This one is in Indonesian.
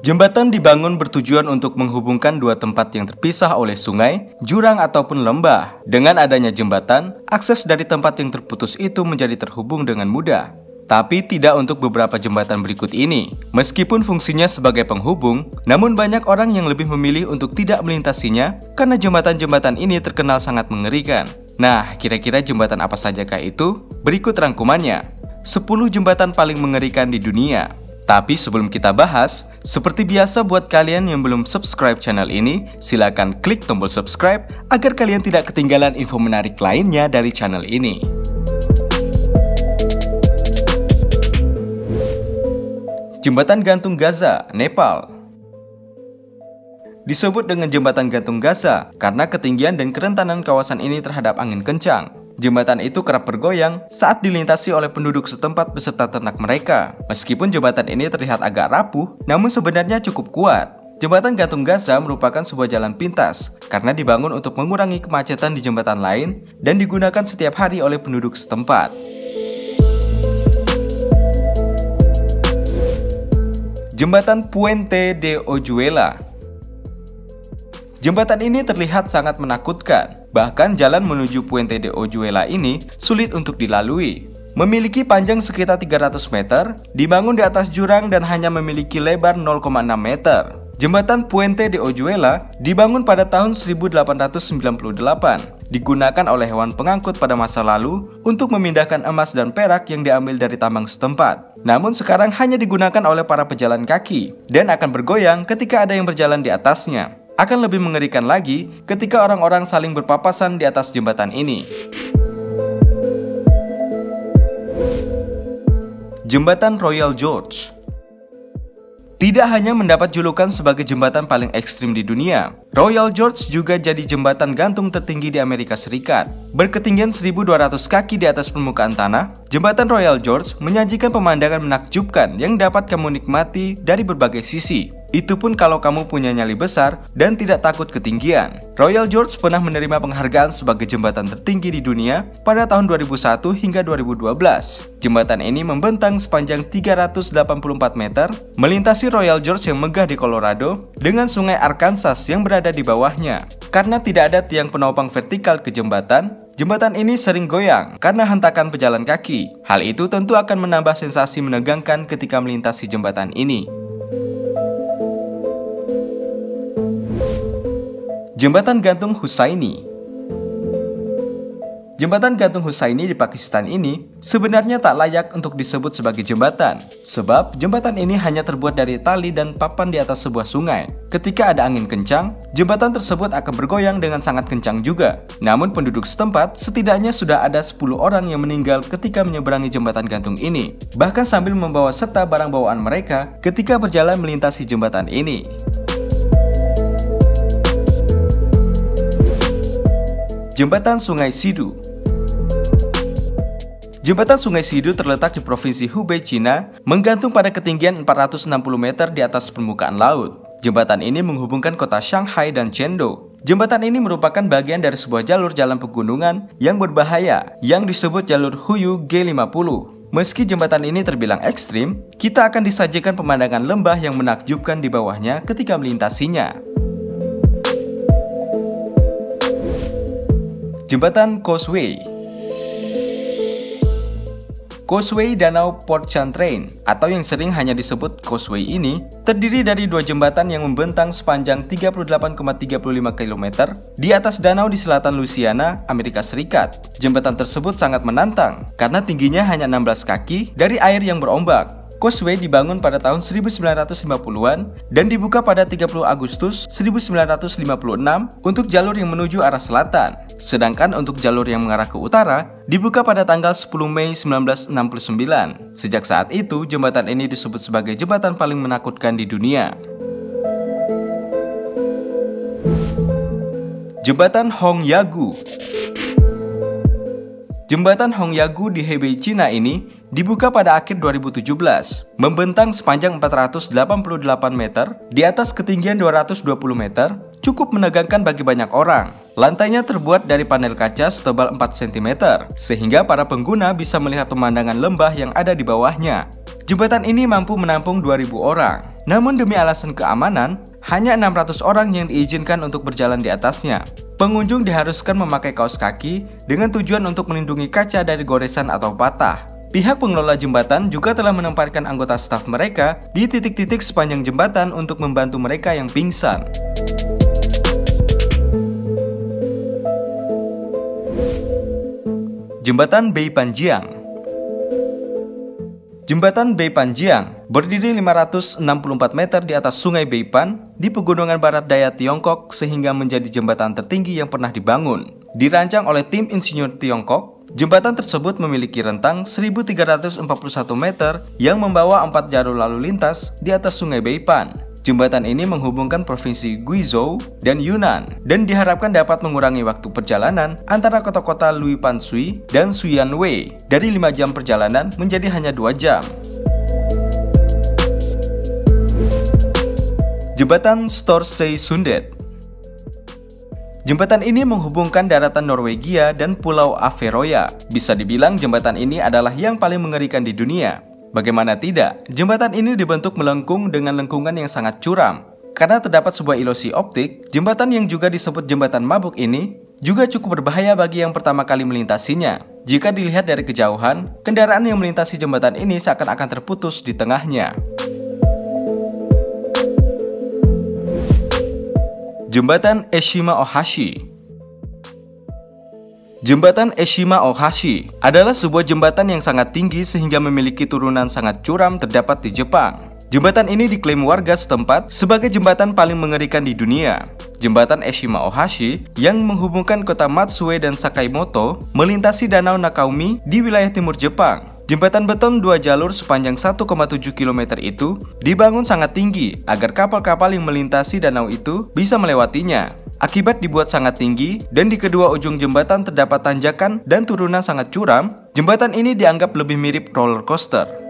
Jembatan dibangun bertujuan untuk menghubungkan dua tempat yang terpisah oleh sungai, jurang ataupun lembah. Dengan adanya jembatan, akses dari tempat yang terputus itu menjadi terhubung dengan mudah. Tapi tidak untuk beberapa jembatan berikut ini. Meskipun fungsinya sebagai penghubung, namun banyak orang yang lebih memilih untuk tidak melintasinya karena jembatan-jembatan ini terkenal sangat mengerikan. Nah, kira-kira jembatan apa sajakah itu? Berikut rangkumannya. 10 jembatan paling mengerikan di dunia. Tapi sebelum kita bahas, seperti biasa buat kalian yang belum subscribe channel ini, silakan klik tombol subscribe agar kalian tidak ketinggalan info menarik lainnya dari channel ini. Jembatan Gantung Gaza, Nepal. Disebut dengan Jembatan Gantung Gaza karena ketinggian dan kerentanan kawasan ini terhadap angin kencang. Jembatan itu kerap bergoyang saat dilintasi oleh penduduk setempat beserta ternak mereka. Meskipun jembatan ini terlihat agak rapuh, namun sebenarnya cukup kuat. Jembatan Gantung Gaza merupakan sebuah jalan pintas karena dibangun untuk mengurangi kemacetan di jembatan lain dan digunakan setiap hari oleh penduduk setempat. Jembatan Puente de Oyuela. Jembatan ini terlihat sangat menakutkan. Bahkan jalan menuju Puente de Oyuela ini sulit untuk dilalui. Memiliki panjang sekitar 300 meter, dibangun di atas jurang dan hanya memiliki lebar 0,6 meter. Jembatan Puente de Oyuela dibangun pada tahun 1898, digunakan oleh hewan pengangkut pada masa lalu untuk memindahkan emas dan perak yang diambil dari tambang setempat. Namun sekarang hanya digunakan oleh para pejalan kaki dan akan bergoyang ketika ada yang berjalan di atasnya. Akan lebih mengerikan lagi ketika orang-orang saling berpapasan di atas jembatan ini. Jembatan Royal George. Tidak hanya mendapat julukan sebagai jembatan paling ekstrim di dunia, Royal George juga jadi jembatan gantung tertinggi di Amerika Serikat. Berketinggian 1.200 kaki di atas permukaan tanah, jembatan Royal George menyajikan pemandangan menakjubkan yang dapat kamu nikmati dari berbagai sisi. Itu pun kalau kamu punya nyali besar dan tidak takut ketinggian. Royal George pernah menerima penghargaan sebagai jembatan tertinggi di dunia pada tahun 2001 hingga 2012. Jembatan ini membentang sepanjang 384 meter, melintasi Royal George yang megah di Colorado dengan sungai Arkansas yang berada di bawahnya. Karena tidak ada tiang penopang vertikal ke jembatan, jembatan ini sering goyang karena hentakan pejalan kaki. Hal itu tentu akan menambah sensasi menegangkan ketika melintasi jembatan ini. Jembatan Gantung Hussaini. Jembatan Gantung Hussaini di Pakistan ini sebenarnya tak layak untuk disebut sebagai jembatan, sebab jembatan ini hanya terbuat dari tali dan papan di atas sebuah sungai. Ketika ada angin kencang, jembatan tersebut akan bergoyang dengan sangat kencang juga. Namun penduduk setempat setidaknya sudah ada 10 orang yang meninggal ketika menyeberangi jembatan gantung ini, bahkan sambil membawa serta barang bawaan mereka ketika berjalan melintasi jembatan ini. Jembatan Sungai Sidu. Jembatan Sungai Sidu terletak di Provinsi Hubei, Cina, menggantung pada ketinggian 460 meter di atas permukaan laut. Jembatan ini menghubungkan kota Shanghai dan Chengdu. Jembatan ini merupakan bagian dari sebuah jalur jalan pegunungan yang berbahaya yang disebut jalur Huyu G50. Meski jembatan ini terbilang ekstrim, kita akan disajikan pemandangan lembah yang menakjubkan di bawahnya ketika melintasinya. Jembatan Causeway. Causeway Danau Port Chantrain atau yang sering hanya disebut Causeway ini terdiri dari dua jembatan yang membentang sepanjang 38,35 km di atas danau di selatan Louisiana, Amerika Serikat. Jembatan tersebut sangat menantang karena tingginya hanya 16 kaki dari air yang berombak. Causeway dibangun pada tahun 1950-an dan dibuka pada 30 Agustus 1956 untuk jalur yang menuju arah selatan. Sedangkan untuk jalur yang mengarah ke utara dibuka pada tanggal 10 Mei 1969. Sejak saat itu, jembatan ini disebut sebagai jembatan paling menakutkan di dunia. Jembatan Hongyagu. Jembatan Hongyagu di Hebei, Cina ini dibuka pada akhir 2017, membentang sepanjang 488 meter di atas ketinggian 220 meter, cukup menegangkan bagi banyak orang. Lantainya terbuat dari panel kaca setebal 4 cm, sehingga para pengguna bisa melihat pemandangan lembah yang ada di bawahnya. Jembatan ini mampu menampung 2.000 orang, namun demi alasan keamanan, hanya 600 orang yang diizinkan untuk berjalan di atasnya. Pengunjung diharuskan memakai kaos kaki dengan tujuan untuk melindungi kaca dari goresan atau patah. Pihak pengelola jembatan juga telah menempatkan anggota staf mereka di titik-titik sepanjang jembatan untuk membantu mereka yang pingsan. Jembatan Beipanjiang. Jembatan Beipanjiang berdiri 564 meter di atas Sungai Beipan di pegunungan barat daya Tiongkok sehingga menjadi jembatan tertinggi yang pernah dibangun. Dirancang oleh tim insinyur Tiongkok, jembatan tersebut memiliki rentang 1.341 meter yang membawa 4 jalur lalu lintas di atas Sungai Beipan. Jembatan ini menghubungkan provinsi Guizhou dan Yunnan dan diharapkan dapat mengurangi waktu perjalanan antara kota-kota Luipanshui dan Xuyanwei dari 5 jam perjalanan menjadi hanya 2 jam. Jembatan Storsey Sundet. Jembatan ini menghubungkan daratan Norwegia dan Pulau Averoya. Bisa dibilang jembatan ini adalah yang paling mengerikan di dunia. Bagaimana tidak, jembatan ini dibentuk melengkung dengan lengkungan yang sangat curam. Karena terdapat sebuah ilusi optik, jembatan yang juga disebut jembatan mabuk ini juga cukup berbahaya bagi yang pertama kali melintasinya. Jika dilihat dari kejauhan, kendaraan yang melintasi jembatan ini seakan-akan terputus di tengahnya. Jembatan Eshima-Ohashi. Jembatan Eshima-Ohashi adalah sebuah jembatan yang sangat tinggi sehingga memiliki turunan sangat curam terdapat di Jepang. Jembatan ini diklaim warga setempat sebagai jembatan paling mengerikan di dunia. Jembatan Eshima-Ohashi yang menghubungkan kota Matsue dan Sakaimoto melintasi danau Nakaumi di wilayah timur Jepang. Jembatan beton 2 jalur sepanjang 1,7 km itu dibangun sangat tinggi agar kapal-kapal yang melintasi danau itu bisa melewatinya. Akibat dibuat sangat tinggi dan di kedua ujung jembatan terdapat tanjakan dan turunan sangat curam, jembatan ini dianggap lebih mirip roller coaster.